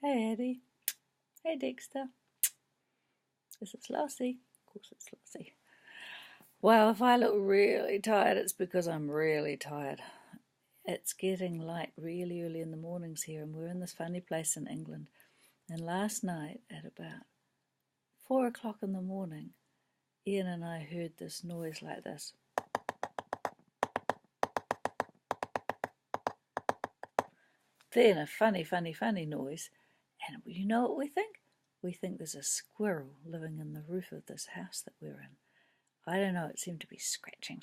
Hey Eddie. Hey Dexter. This is Lossie. Of course it's Lossie. Well, if I look really tired, it's because I'm really tired. It's getting light really early in the mornings here, and we're in this funny place in England. And last night at about 4 o'clock in the morning, Ian and I heard this noise like this. Then a funny noise. And you know what we think? We think there's a squirrel living in the roof of this house that we're in. I don't know, it seemed to be scratching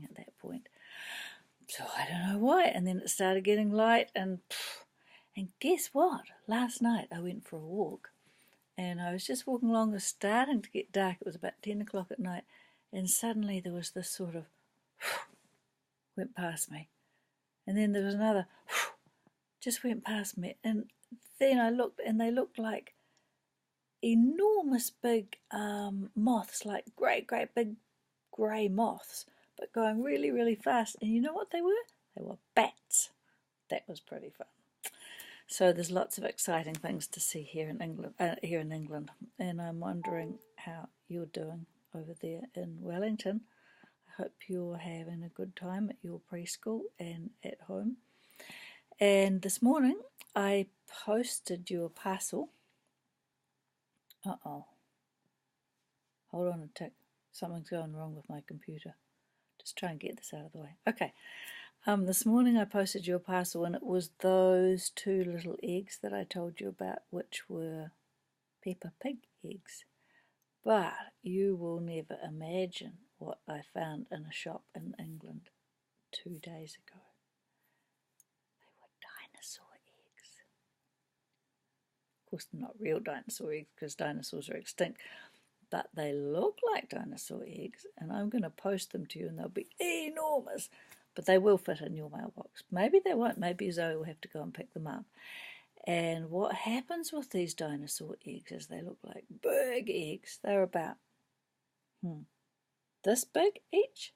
at that point. So I don't know why. And then it started getting light, and guess what? Last night I went for a walk, and I was just walking along. It was starting to get dark. It was about 10 o'clock at night, and suddenly there was this sort of went past me. And then there was another just went past me. And then I looked, and they looked like enormous big moths, like great big grey moths, but going really fast. And you know what they were? They were bats. That was pretty fun. So there's lots of exciting things to see here in England, and I'm wondering how you're doing over there in Wellington. I hope you're having a good time at your preschool and at home. And this morning I posted you a parcel. Uh-oh. Hold on a tick. Something's going wrong with my computer. Just try and get this out of the way. Okay. This morning I posted you a parcel, and it was those two little eggs that I told you about, which were Peppa Pig eggs. But you will never imagine what I found in a shop in England 2 days ago. They were dinosaur eggs. Of course, they're not real dinosaur eggs because dinosaurs are extinct, but they look like dinosaur eggs, and I'm going to post them to you, and they'll be enormous. But they will fit in your mailbox. Maybe they won't. Maybe Zoe will have to go and pick them up. And what happens with these dinosaur eggs is they look like big eggs. They're about this big each.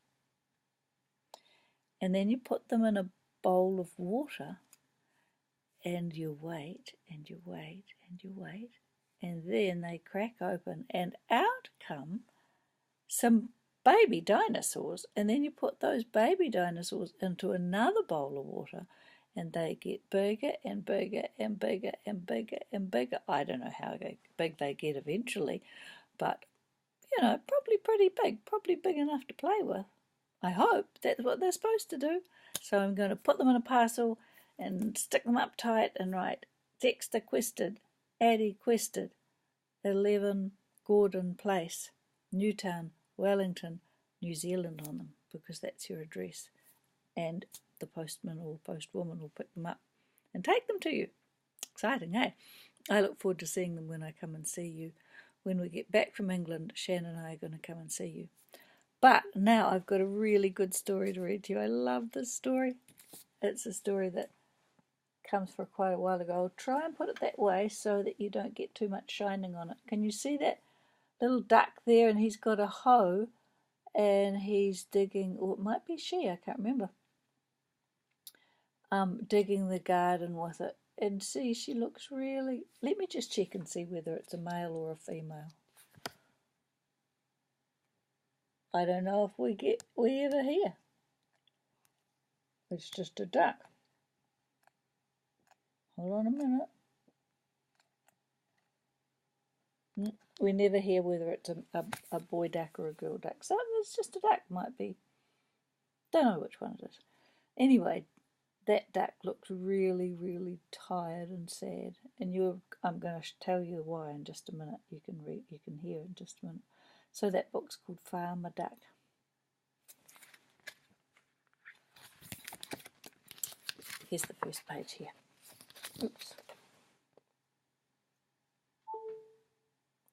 And then you put them in a bowl of water, and you wait, and you wait, and you wait. And then they crack open, and out come some baby dinosaurs, and then you put those baby dinosaurs into another bowl of water, and they get bigger and bigger and bigger and bigger and bigger. I don't know how big they get eventually, but probably pretty big, probably big enough to play with. I hope that's what they're supposed to do. So I'm going to put them in a parcel and stick them up tight and write Dexter Quested, Addie Quested, 11 Gordon Place, Newtown, Wellington, New Zealand on them, because that's your address. And the postman or postwoman will pick them up and take them to you. Exciting, eh? I look forward to seeing them when I come and see you. When we get back from England, Shan and I are going to come and see you. But now I've got a really good story to read to you. I love this story. It's a story that comes from quite a while ago. I'll try and put it that way so that you don't get too much shining on it. Can you see that little duck there? And he's got a hoe, and he's digging, or it might be she, I can't remember, digging the garden with it. And see, she looks really, let me just check and see whether it's a male or a female. I don't know if we ever hear. It's just a duck. Hold on a minute. We never hear whether it's a boy duck or a girl duck. So it's just a duck, might be. Don't know which one it is. Anyway, that duck looks really tired and sad. And I'm going to tell you why in just a minute. You can hear in just a minute. So that book's called Farmer Duck. Here's the first page here. Oops.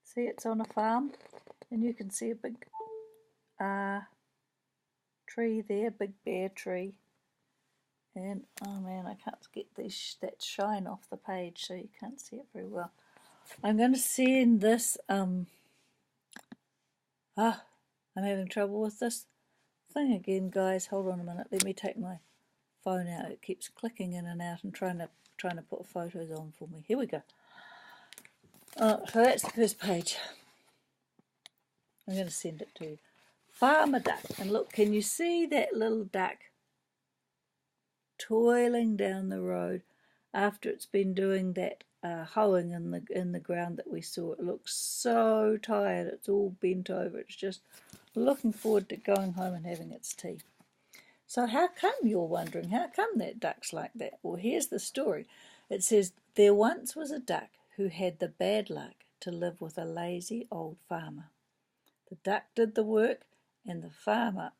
See, it's on a farm, and you can see a big tree there, big bare tree. And oh man, I can't get that shine off the page, so you can't see it very well. I'm going to send this. I'm having trouble with this thing again, guys. Hold on a minute. Let me take my phone out. It keeps clicking in and out and trying to trying to put photos on for me. Here we go. So that's the first page. I'm going to send it to you. Farmer duck. And look, can you see that little duck toiling down the road after it's been doing that hoeing in the ground that we saw? It looks so tired. It's all bent over. It's just looking forward to going home and having its tea. So how come, you're wondering, how come that duck's like that? Well, here's the story. It says, there once was a duck who had the bad luck to live with a lazy old farmer. The duck did the work and the farmer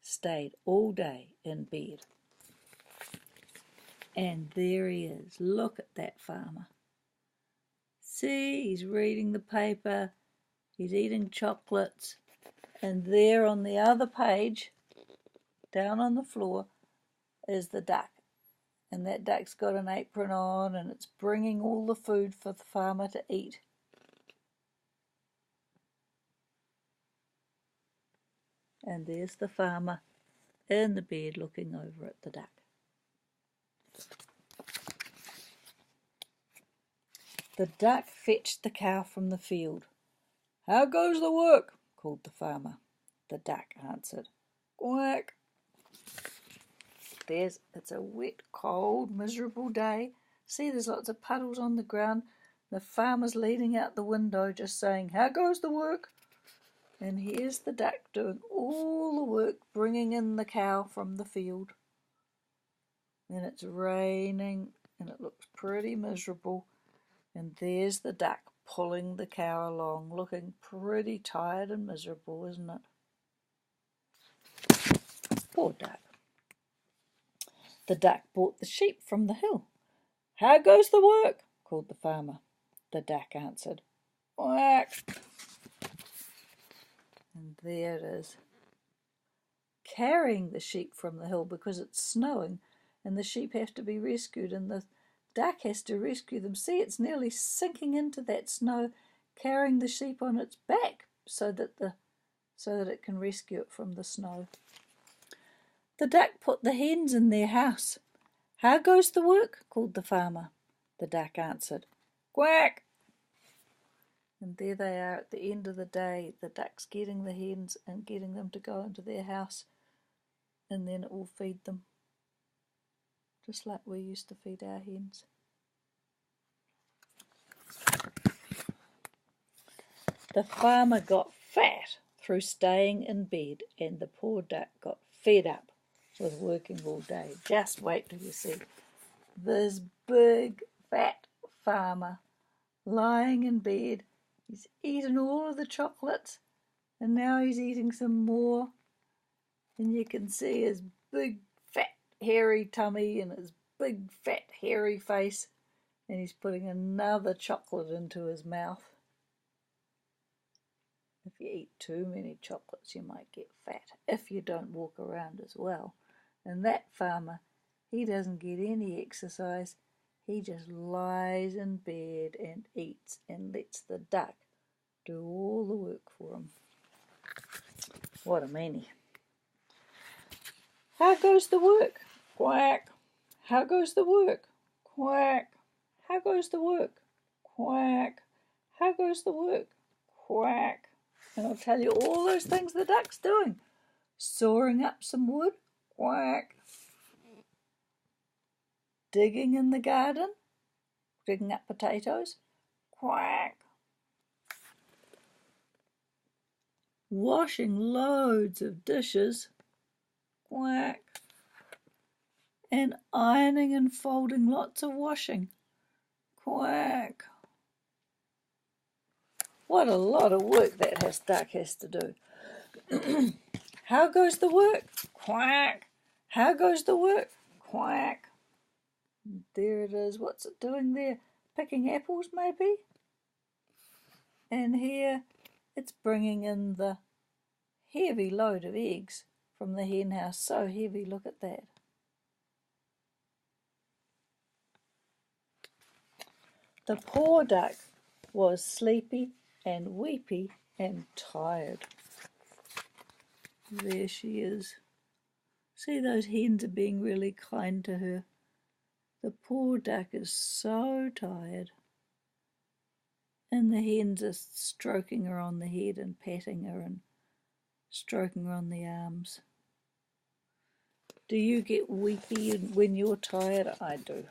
stayed all day in bed. And there he is. Look at that farmer. See, he's reading the paper, he's eating chocolates, and there on the other page, down on the floor, is the duck. And that duck's got an apron on and it's bringing all the food for the farmer to eat. And there's the farmer in the bed looking over at the duck. The duck fetched the cow from the field. "How goes the work?" called the farmer. The duck answered, "Quack." It's a wet, cold, miserable day. See, there's lots of puddles on the ground. The farmer's leaning out the window just saying, "How goes the work?" And here's the duck doing all the work, bringing in the cow from the field. And it's raining and it looks pretty miserable. And there's the duck pulling the cow along, looking pretty tired and miserable, isn't it? Poor duck. The duck bought the sheep from the hill. "How goes the work?" called the farmer. The duck answered, "Quack." And there it is, carrying the sheep from the hill because it's snowing and the sheep have to be rescued and the duck has to rescue them. See, it's nearly sinking into that snow, carrying the sheep on its back so that it can rescue it from the snow. The duck put the hens in their house. "How goes the work?" called the farmer. The duck answered, "Quack." And there they are at the end of the day. The duck's getting the hens and getting them to go into their house, and then it will feed them, just like we used to feed our hens. The farmer got fat through staying in bed, and the poor duck got fed up with working all day. Just wait till you see this big fat farmer lying in bed. He's eaten all of the chocolates and now he's eating some more, and you can see his big fat hairy tummy and his big fat hairy face, and he's putting another chocolate into his mouth. If you eat too many chocolates, you might get fat if you don't walk around as well. And that farmer, he doesn't get any exercise. He just lies in bed and eats and lets the duck do all the work for him. What a meanie. How goes the work? Quack. How goes the work? Quack. How goes the work? Quack. How goes the work? Quack. And I'll tell you all those things the duck's doing. Sawing up some wood. Quack. Digging in the garden. Digging up potatoes. Quack. Washing loads of dishes. Quack. And ironing and folding lots of washing. Quack. What a lot of work that duck has to do. How goes the work? Quack. How goes the work? Quack. There it is. What's it doing there? Picking apples, maybe? And here it's bringing in the heavy load of eggs from the hen house. So heavy, look at that. The poor duck was sleepy and weepy and tired. There she is. See, those hens are being really kind to her. The poor duck is so tired. And the hens are stroking her on the head and patting her and stroking her on the arms. Do you get weepy when you're tired? I do.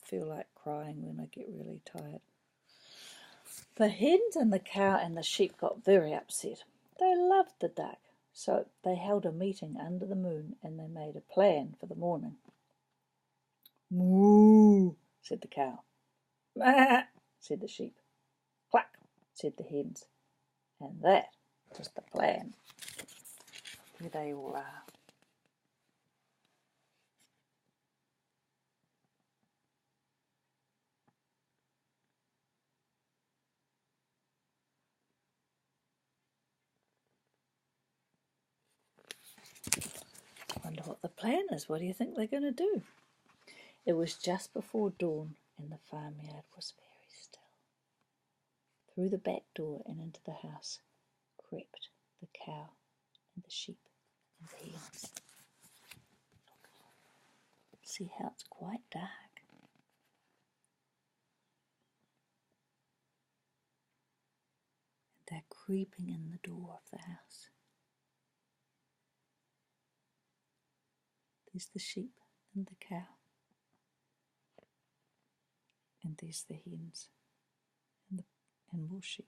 Feel like crying when I get really tired. The hens and the cow and the sheep got very upset. They loved the duck, so they held a meeting under the moon and they made a plan for the morning. Moo, said the cow. Maa, said the sheep. Cluck, said the hens. And that was the plan. Here they all are. I wonder what the plan is. What do you think they're going to do? It was just before dawn and the farmyard was very still. Through the back door and into the house crept the cow and the sheep and the hens. See how it's quite dark. And they're creeping in the door of the house. There's the sheep and the cow. And there's the hens and more sheep.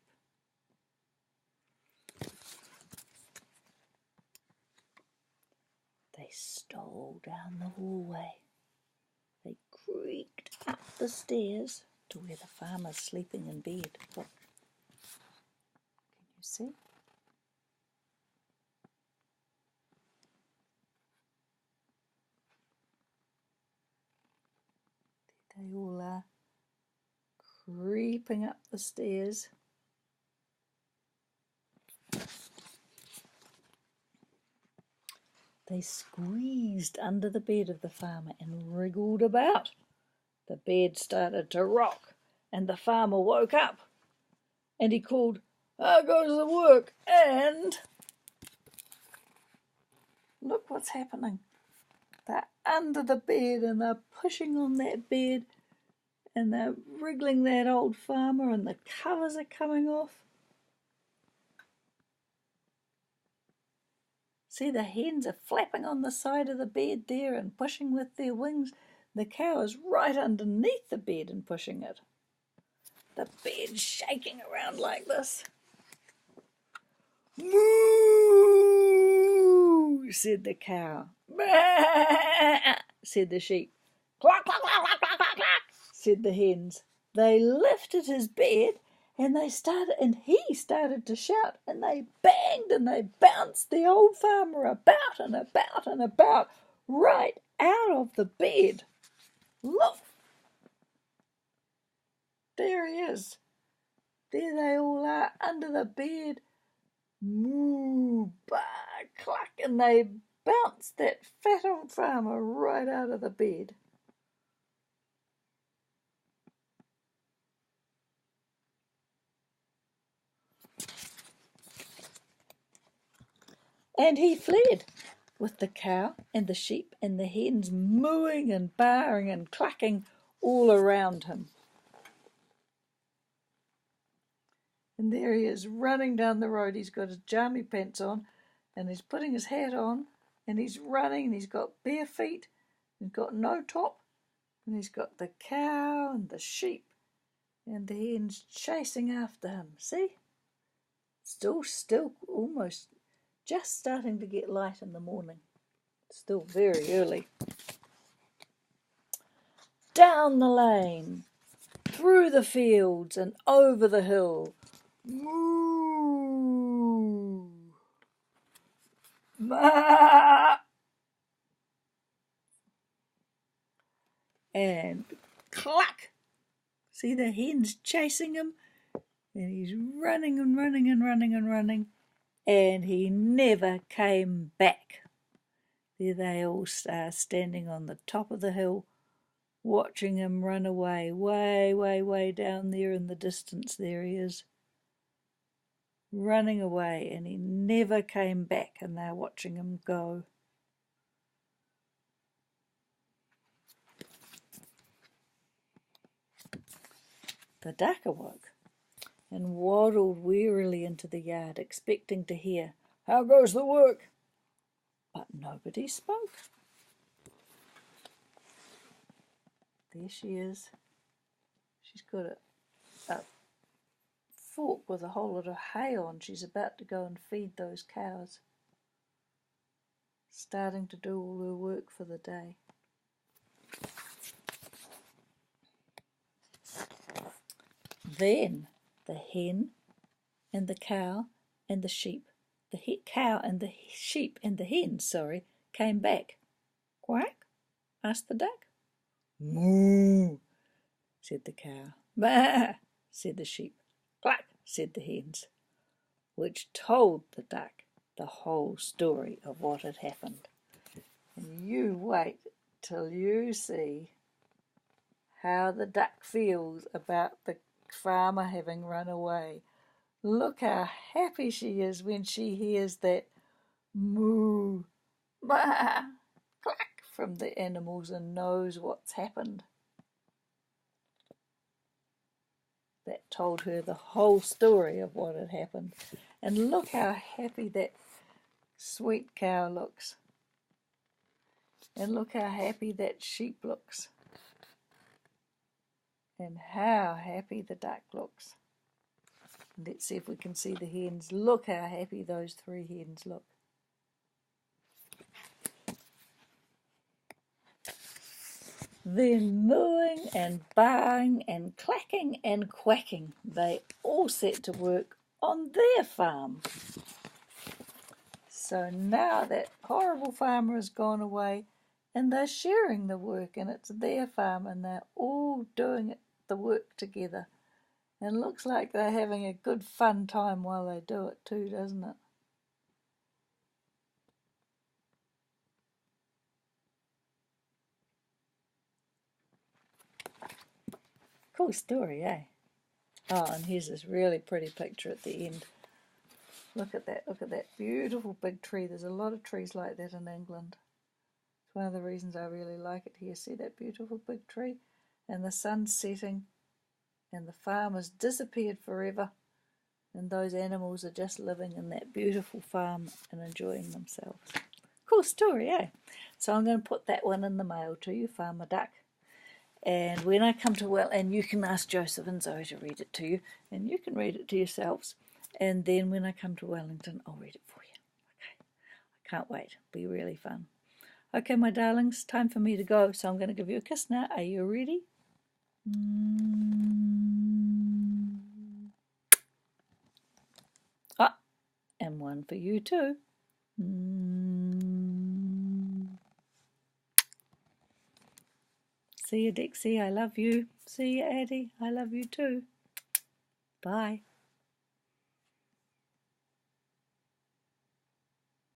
They stole down the hallway. They creaked up the stairs to where the farmer's sleeping in bed. Look. Can you see? There they all are, creeping up the stairs. They squeezed under the bed of the farmer and wriggled about. The bed started to rock and the farmer woke up and he called, "How goes the work?" And look what's happening. They're under the bed and they're pushing on that bed and they're wriggling that old farmer and the covers are coming off. See, the hens are flapping on the side of the bed there and pushing with their wings. The cow is right underneath the bed and pushing it. The bed's shaking around like this. Moo, said the cow. Bah, said the sheep. Cluck, cluck, cluck, cluck, cluck, cluck, cluck, said the hens. They lifted his bed and he started to shout, and they banged and they bounced the old farmer about and about and about right out of the bed. Look, there he is. There they all are under the bed. Moo, bah, cluck, and they bounced that fat old farmer right out of the bed. And he fled, with the cow and the sheep and the hens mooing and baaing and clucking all around him. And there he is, running down the road. He's got his jammy pants on, and he's putting his hat on, and he's running, and he's got bare feet, he's got no top, and he's got the cow and the sheep and the hens chasing after him. See? Still almost just starting to get light in the morning. Still very early. Down the lane, through the fields and over the hill. Moo! Ma! And cluck! See the hens chasing him? And he's running and running and running and running. And he never came back. There they all are, standing on the top of the hill, watching him run away, way, way, way down there in the distance. There he is, running away, and he never came back, and they're watching him go. The duck awoke and waddled wearily into the yard, expecting to hear, "How goes the work?" But nobody spoke. There she is. She's got a fork with a whole lot of hay on. She's about to go and feed those cows, starting to do all her work for the day. Then the hen and the cow and the sheep, the cow and the sheep and the hen, came back. "Quack?" asked the duck. "Moo," said the cow. "Bah," said the sheep. "Cluck," said the hens, which told the duck the whole story of what had happened. And you wait till you see how the duck feels about the farmer having run away. Look how happy she is when she hears that moo, bah, cluck from the animals and knows what's happened. That told her the whole story of what had happened. And look how happy that sweet cow looks. And look how happy that sheep looks. And how happy the duck looks. Let's see if we can see the hens. Look how happy those three hens look. Then mooing and baaing and clacking and quacking, they all set to work on their farm. So now that horrible farmer has gone away and they're sharing the work, and it's their farm and they're all doing the work together. And looks like they're having a good fun time while they do it too, doesn't it? Cool story, eh? Oh, and here's this really pretty picture at the end. Look at that beautiful big tree. There's a lot of trees like that in England. It's one of the reasons I really like it here. See that beautiful big tree? And the sun's setting and the farm has disappeared forever, and those animals are just living in that beautiful farm and enjoying themselves. Cool story, eh? So I'm going to put that one in the mail to you, Farmer Duck. And when I come to and you can ask Joseph and Zoe to read it to you, and you can read it to yourselves. And then when I come to Wellington, I'll read it for you. Okay, I can't wait. It'll be really fun. Okay, my darlings, time for me to go. So I'm going to give you a kiss now. Are you ready? Ah, and one for you too. See you, Dixie. I love you. See you, Addie. I love you too. Bye.